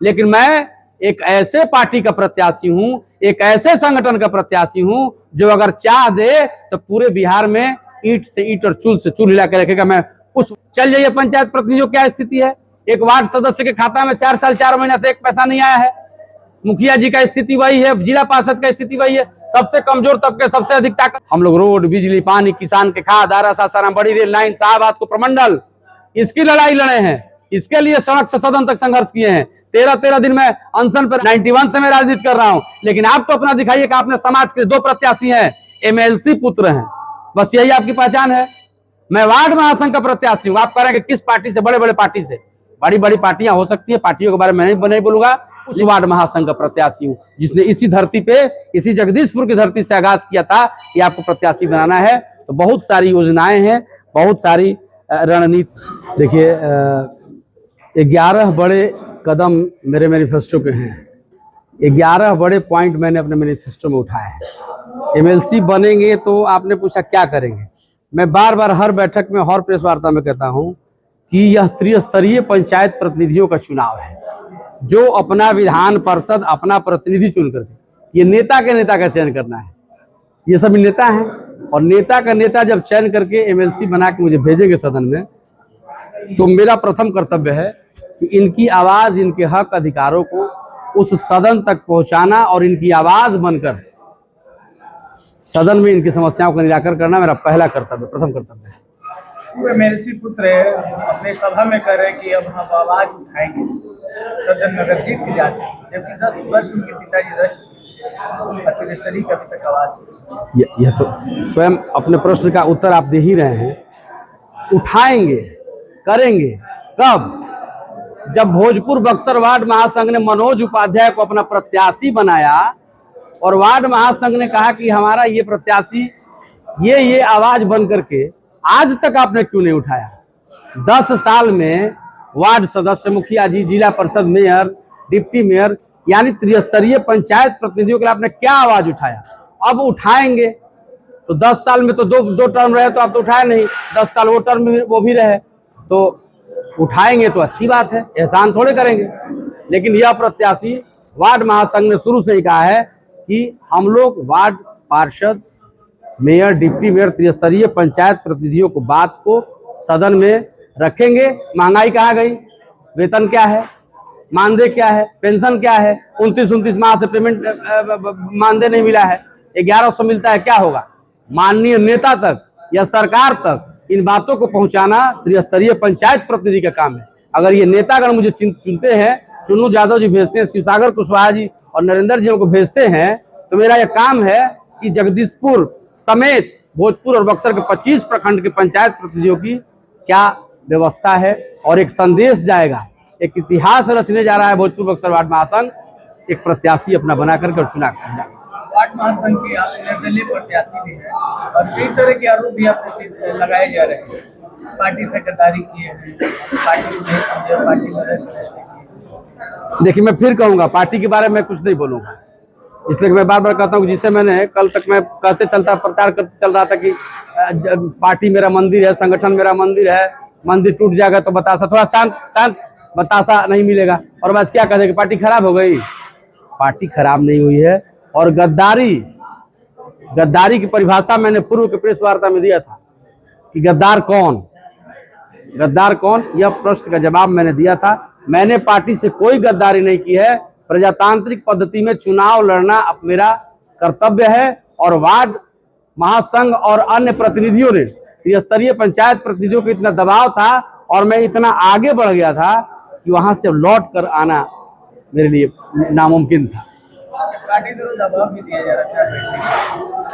लेकिन मैं एक ऐसे पार्टी का प्रत्याशी हूं, एक ऐसे संगठन का प्रत्याशी हूं जो अगर चाह दे तो पूरे बिहार में ईंट से ईंट और चूल से चूल हिला के रखेगा। मैं उस चल जाइए पंचायत प्रतिनिधियों क्या स्थिति है, एक वार्ड सदस्य के खाता में 4 साल 4 महीना से एक पैसा नहीं आया है। मुखिया जी का स्थिति वही है, जिला पार्षद का स्थिति वही है, सबसे कमजोर तबके सबसे अधिक ताकत। हम लोग रोड, बिजली, पानी, किसान के खाद, आरा, सासाराम, बड़ी रेल लाइन, शाहबाद को प्रमंडल, इसकी लड़ाई लड़े हैं, इसके लिए सड़क से सदन तक संघर्ष किए हैं। 13-13 दिन में अनशन पर 91 से मैं राजनीति कर रहा हूं, लेकिन आप तो अपना दिखाइए कि आपने समाज के 2 प्रत्याशी हैं, एमएलसी पुत्र हैं, बस यही आपकी पहचान है। मैं वार्ड महासंघ का प्रत्याशी हूं। आप करेंगे किस पार्टी से? बड़े बड़े पार्टी से। बड़ी बड़ी पार्टियां हो सकती है, पार्टियों के बारे में नहीं बोलूंगा। उस वार्ड महासंघ का प्रत्याशी हूं जिसने इसी धरती पे, इसी जगदीशपुर की धरती से आगाज किया था कि आपको प्रत्याशी बनाना है। तो बहुत सारी योजनाएं हैं, बहुत सारी रणनीति। देखिए 11 बड़े कदम मेरे मैनिफेस्टो के हैं, 11 बड़े पॉइंट मैंने अपने मैनिफेस्टो में उठाए हैं। एमएलसी बनेंगे तो आपने पूछा क्या करेंगे। मैं बार बार हर बैठक में, हर प्रेस वार्ता में कहता हूं कि यह त्रिस्तरीय पंचायत प्रतिनिधियों का चुनाव है, जो अपना विधान पार्षद, अपना प्रतिनिधि चुन करके, ये नेता के नेता का चयन करना है। ये सब नेता हैं और नेता का नेता जब चयन करके एमएलसी बना के मुझे भेजेंगे सदन में, तो मेरा प्रथम कर्तव्य है कि इनकी आवाज, इनके हक अधिकारों को उस सदन तक पहुंचाना और इनकी आवाज बनकर सदन में इनकी समस्याओं का निराकरण करना मेरा पहला कर्तव्य, प्रथम कर्तव्य है। पूरे एमएलसी पुत्र है, अपने सभा में कह रहे कि अब हम आवाज उठाएंगे सदन में अगर जीत के जाते हैं, जबकि 10 वर्ष उनके पिताजी रह चुके, त्रिस्तरीय का अभी तक आवाज। यह तो स्वयं अपने प्रश्न का उत्तर आप दे ही रहे हैं। उठाएंगे, करेंगे कब? जब भोजपुर बक्सर वार्ड महासंघ ने मनोज उपाध्याय को अपना प्रत्याशी बनाया और वार्ड महासंघ ने कहा कि हमारा ये प्रत्याशी ये आवाज बन करके, आज तक आपने क्यों नहीं उठाया? 10 साल में वार्ड सदस्य, मुखिया जी, जिला परिषद, मेयर, डिप्टी मेयर, यानी त्रिस्तरीय पंचायत प्रतिनिधियों के लिए आपने क्या आवाज उठाया? अब उठाएंगे तो 10 साल में तो दो टर्म रहे तो आप तो उठाए नहीं, 10 साल वो टर्म में वो भी रहे, तो उठाएंगे तो अच्छी बात है, एहसान थोड़े करेंगे। लेकिन यह प्रत्याशी, वार्ड महासंघ ने शुरू से ही कहा है कि हम लोग वार्ड पार्षद, मेयर, डिप्टी मेयर, त्रिस्तरीय पंचायत प्रतिनिधियों को, बात को सदन में रखेंगे। महंगाई कहाँ गई? वेतन क्या है? मानदेय क्या है? पेंशन क्या है? 29 माह से पेमेंट मानदेय नहीं मिला है, 1100 मिलता है, क्या होगा? माननीय नेता तक या सरकार तक इन बातों को पहुंचाना त्रिस्तरीय पंचायत प्रतिनिधि का काम है। अगर ये नेतागण मुझे चुनते हैं, चुन्नू यादव जी भेजते हैं, शिवसागर कुशवाहा जी और नरेंद्र जी को भेजते हैं, तो मेरा यह काम है कि जगदीशपुर समेत भोजपुर और बक्सर के 25 प्रखंड के पंचायत प्रतिनिधियों की क्या व्यवस्था है, और एक संदेश जाएगा, एक इतिहास रचने जा रहा है भोजपुर बक्सर वार्ड महासंघ, एक प्रत्याशी अपना बना करके चुनाव करना। वार्ड महासंघ के आप निर्दलीय प्रत्याशी भी है और कई तरह के आरोप भी आप पे लगाए जा रहे हैं, पार्टी से गद्दारी किए हैं, पार्टी को नहीं समझे, पार्टी मदद किए। देखिए मैं फिर कहूंगा, पार्टी के बारे में कुछ नहीं बोलूंगा, इसलिए मैं बार बार कहता हूँ, जिसे मैंने कल तक मैं कहते चलता, प्रचार करते चल रहा था कि पार्टी मेरा मंदिर है, संगठन मेरा मंदिर है, मंदिर टूट जाएगा तो बतासा, थोड़ा शांत बतासा नहीं मिलेगा, और बस क्या कहेंगे पार्टी खराब हो गई? पार्टी खराब नहीं हुई है। और गद्दारी की परिभाषा मैंने पूर्व के प्रेस वार्ता में दिया था कि गद्दार कौन, यह प्रश्न का जवाब मैंने दिया था। मैंने पार्टी से कोई गद्दारी नहीं की है। प्रजातांत्रिक पद्धति में चुनाव लड़ना अब मेरा कर्तव्य है, और वार्ड महासंघ और अन्य प्रतिनिधियों ने, त्रिस्तरीय पंचायत प्रतिनिधियों को इतना दबाव था और मैं इतना आगे बढ़ गया था कि वहां से लौट कर आना मेरे लिए नामुमकिन था। पार्टी द्वारा दबाव भी दिया जा रहा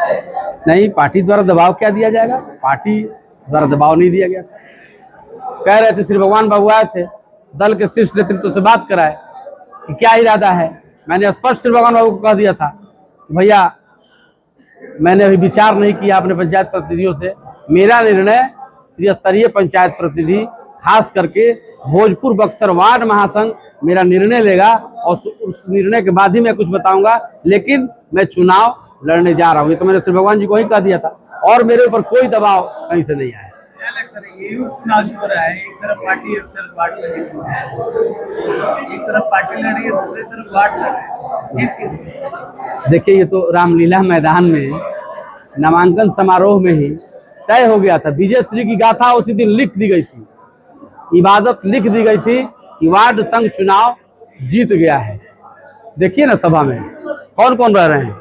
है? नहीं, पार्टी द्वारा दबाव क्या दिया जाएगा? पार्टी द्वारा दबाव नहीं दिया गया। कह रहे थे श्री भगवान बाबू आए थे, दल के शीर्ष नेतृत्व से बात कराए कि क्या इरादा है। मैंने स्पष्ट श्री भगवान बाबू को कह दिया था, भैया मैंने अभी विचार नहीं किया अपने पंचायत प्रतिनिधियों से, मेरा निर्णय त्रिस्तरीय पंचायत प्रतिनिधि, खास करके भोजपुर बक्सर वार्ड महासंघ मेरा निर्णय लेगा, और उस निर्णय के बाद ही मैं कुछ बताऊंगा, लेकिन मैं चुनाव लड़ने जा रहा हूँ। ये तो मैंने श्री भगवान जी को ही कह दिया था, और मेरे ऊपर कोई दबाव कहीं से नहीं आया। क्या लगता है ये चुनाव जो हो रहा है, एक तरफ पार्टी एक तरफ वार्ड समिति है, एक तरफ पार्टी लड़ रही है दूसरी तरफ वार्ड लड़ रहे हैं, जीत किसकी? देखिए, ये तो रामलीला मैदान में नामांकन समारोह में ही तय हो गया था। विजय श्री की गाथा उसी दिन लिख दी गई थी, इबादत लिख दी गई थी कि वार्ड संघ चुनाव जीत गया है। देखिए ना, सभा में कौन कौन रह रहे हैं,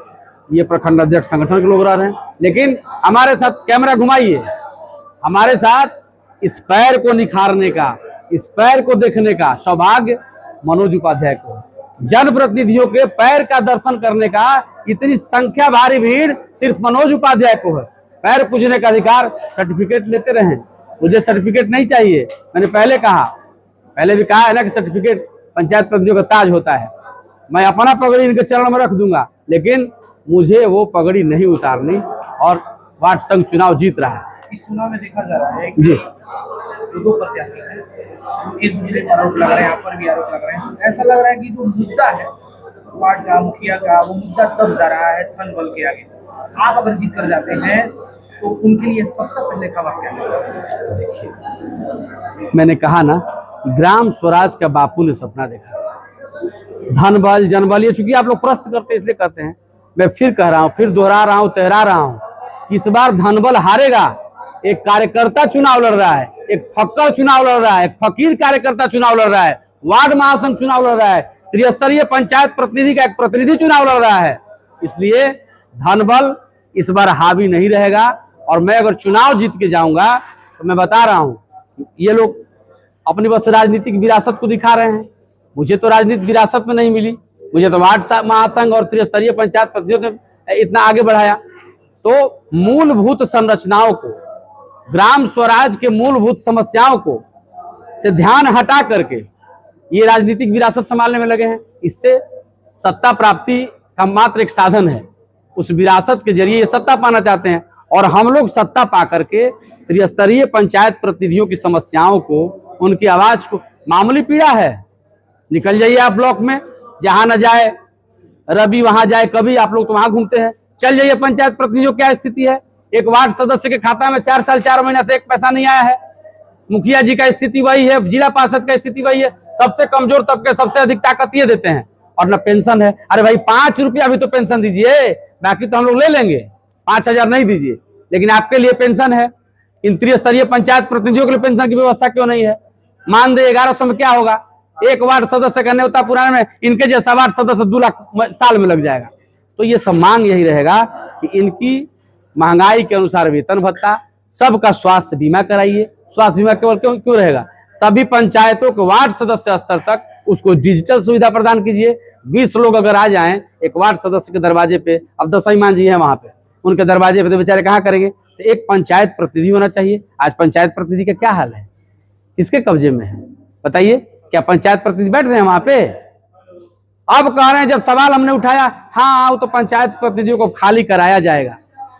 ये प्रखंड अध्यक्ष संगठन के लोग रह रहे हैं। लेकिन हमारे साथ कैमरा घुमाइए, हमारे साथ इस पैर को निखारने का, इस पैर को देखने का सौभाग्य मनोज उपाध्याय को, जनप्रतिनिधियों के पैर का दर्शन करने का इतनी संख्या भारी भीड़ सिर्फ मनोज उपाध्याय को है। पैर पूजने का अधिकार, सर्टिफिकेट लेते रहे, मुझे सर्टिफिकेट नहीं चाहिए। मैंने पहले भी कहा है ना कि सर्टिफिकेट पंचायत प्रतिनिधियों का ताज होता है। मैं अपना पगड़ी इनके चरण में रख दूंगा, लेकिन मुझे वो पगड़ी नहीं उतारनी। और वार्ड संघ चुनाव जीत रहा है। इस चुनाव में देखा जा रहा है कि दो प्रत्याशी हैं, एक दूसरे पर आरोप लग रहे हैं, यहाँ पर भी आरोप लग रहे हैं। ऐसा लग रहा है कि जो मुद्दा है वार्ड का, मुखिया का, वो मुद्दा दब जा रहा है धन बल के आगे। आप अगर जीत कर जाते हैं तो उनके लिए सबसे पहले का वाक्य है। देखिए, मैंने कहा ना, ग्राम स्वराज का बापू ने सपना देखा, धन बल जन बल। ये चूंकि आप लोग प्रश्न करते हैं इसलिए कहते हैं, मैं फिर कह रहा हूं, फिर दोहरा रहा हूं, तहरा रहा हूं, इस बार धन बल हारेगा। एक कार्यकर्ता चुनाव लड़ रहा है, एक फक्कर चुनाव लड़ रहा है, एक फकीर कार्यकर्ता चुनाव लड़ रहा है, वार्ड महासंघ चुनाव लड़ रहा है, त्रिस्तरीय पंचायत प्रतिनिधि का एक प्रतिनिधि चुनाव लड़ रहा है। इसलिए धन बल इस बार हावी नहीं रहेगा। और मैं अगर चुनाव जीत के जाऊंगा तो मैं बता रहा हूं, ये लोग अपनी बस राजनीतिक विरासत को दिखा रहे हैं। मुझे तो राजनीतिक विरासत में नहीं मिली, मुझे तो वार्ड महासंघ और त्रिस्तरीय पंचायत प्रतिनिधियों ने इतना आगे बढ़ाया। तो मूलभूत संरचनाओं को, ग्राम स्वराज के मूलभूत समस्याओं को से ध्यान हटा करके ये राजनीतिक विरासत संभालने में लगे हैं। इससे सत्ता प्राप्ति का मात्र एक साधन है, उस विरासत के जरिए ये सत्ता पाना चाहते हैं। और हम लोग सत्ता पा करके त्रिस्तरीय पंचायत प्रतिनिधियों की समस्याओं को, उनकी आवाज को, मामूली पीड़ा है, निकल जाइए आप ब्लॉक में, जहां न जाए रवि वहां जाए कभी, आप लोग तो वहां घूमते हैं। चल जाइए पंचायत प्रतिनिधियों क्या स्थिति है, एक वार्ड सदस्य के खाता में 4 साल 4 महीना से एक पैसा नहीं आया है। मुखिया जी का स्थिति वही है, जिला पार्षद का स्थिति वही है। सबसे कमजोर तबके सबसे अधिक ताकत ये देते हैं, और न पेंशन है। अरे भाई 5 रुपया भी तो पेंशन दीजिए, बाकी तो हम लोग ले लेंगे, 5,000 नहीं दीजिए, लेकिन आपके लिए पेंशन है। इन त्रिस्तरीय पंचायत प्रतिनिधियों के लिए पेंशन की व्यवस्था क्यों नहीं है? मानदेय 1100 में क्या होगा? एक वार्ड सदस्य करने होता पुराने में, इनके जैसा वार्ड सदस्य 2 लाख साल में लग जाएगा। तो ये सब मांग यही रहेगा कि इनकी महंगाई के अनुसार वेतन भत्ता, सबका स्वास्थ्य बीमा कराइए। स्वास्थ्य बीमा केवल क्यों रहेगा? सभी पंचायतों के वार्ड सदस्य स्तर तक उसको डिजिटल सुविधा प्रदान कीजिए। 20 लोग अगर आ जाएं एक वार्ड सदस्य के दरवाजे पे, अब दसईमान जी है वहां पे, उनके दरवाजे पे तो बेचारे कहाँ करेंगे? तो एक पंचायत प्रतिनिधि होना चाहिए। आज पंचायत प्रतिनिधि का क्या हाल है, किसके कब्जे में है बताइए? क्या पंचायत प्रतिनिधि बैठ रहे हैं वहां पे? अब कह रहे हैं, जब सवाल हमने उठाया, हाँ वो तो पंचायत प्रतिनिधियों को खाली कराया जाएगा।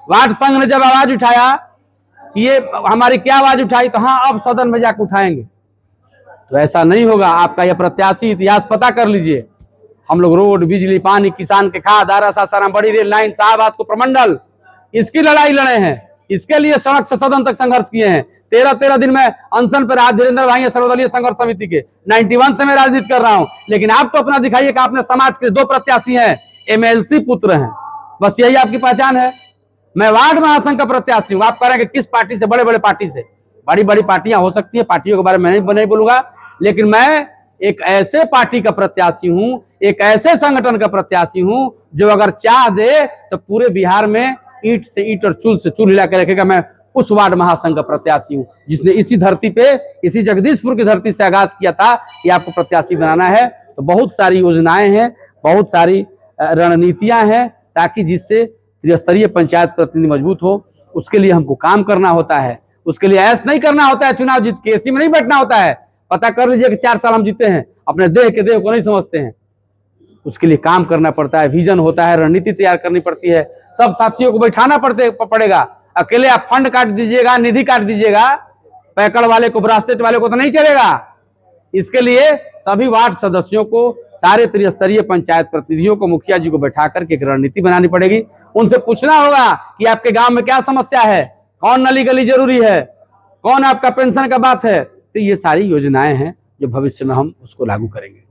वार्ड संघ ने जब आवाज उठाया, ये हमारी क्या आवाज उठाई, तो हाँ अब सदन में जाकर उठाएंगे। तो ऐसा नहीं होगा। आपका यह प्रत्याशी इतिहास पता कर लीजिए। हम लोग रोड, बिजली, पानी, किसान के खाद, आरा सासाराम, बड़ी रेल लाइन, शाहबाद को प्रमंडल, इसकी लड़ाई लड़े हैं। इसके लिए सड़क से सदन तक संघर्ष किए हैं। 13 दिन में अनशन पर रहा धीरेन्द्र भाई सर्वदलीय संघर्ष समिति के। 91 से मैं राजनीति कर रहा हूं, लेकिन आप तो अपना दिखाइए कि आपने समाज के 2 प्रत्याशी हैं, एमएलसी पुत्र हैं, बस यही आपकी पहचान है। मैं वार्ड महासंघ का प्रत्याशी हूं। आप कह रहे हैं कि किस पार्टी से? बड़े बड़े पार्टी से। बड़ी बड़ी पार्टियां हो सकती है, पार्टियों के बारे में नहीं बोलूंगा, लेकिन मैं एक ऐसे पार्टी का प्रत्याशी हूं, एक ऐसे संगठन का प्रत्याशी हूं जो अगर चाह दे तो पूरे बिहार में ईंट से ईंट और चूल से चूल हिला के रखेगा। मैं उस वार्ड महासंघ का प्रत्याशी हूं जिसने इसी धरती पे, इसी जगदीशपुर की धरती से आगाज किया था कि आपको प्रत्याशी बनाना है। तो बहुत सारी योजनाएं हैं, बहुत सारी रणनीतियां हैं, ताकि जिससे त्रिस्तरीय पंचायत प्रतिनिधि मजबूत हो। उसके लिए हमको काम करना होता है, उसके लिए ऐसा नहीं करना होता है चुनाव जीत के एसी में नहीं बैठना होता है। पता कर लीजिए कि 4 साल हम जीते हैं, अपने देह के देह को नहीं समझते हैं। उसके लिए काम करना पड़ता है, विजन होता है, रणनीति तैयार करनी पड़ती है, सब साथियों को बैठाना पड़ेगा। अकेले आप फंड काट दीजिएगा, निधि काट दीजिएगा, पैकड़ वाले को, ब्रास्लेट वाले को तो नहीं चलेगा। इसके लिए सभी वार्ड सदस्यों को, सारे त्रिस्तरीय पंचायत प्रतिनिधियों को, मुखिया जी को बैठा करके एक रणनीति बनानी पड़ेगी। उनसे पूछना होगा कि आपके गांव में क्या समस्या है, कौन नली गली जरूरी है, कौन आपका पेंशन का बात है। तो ये सारी योजनाएं हैं जो भविष्य में हम उसको लागू करेंगे।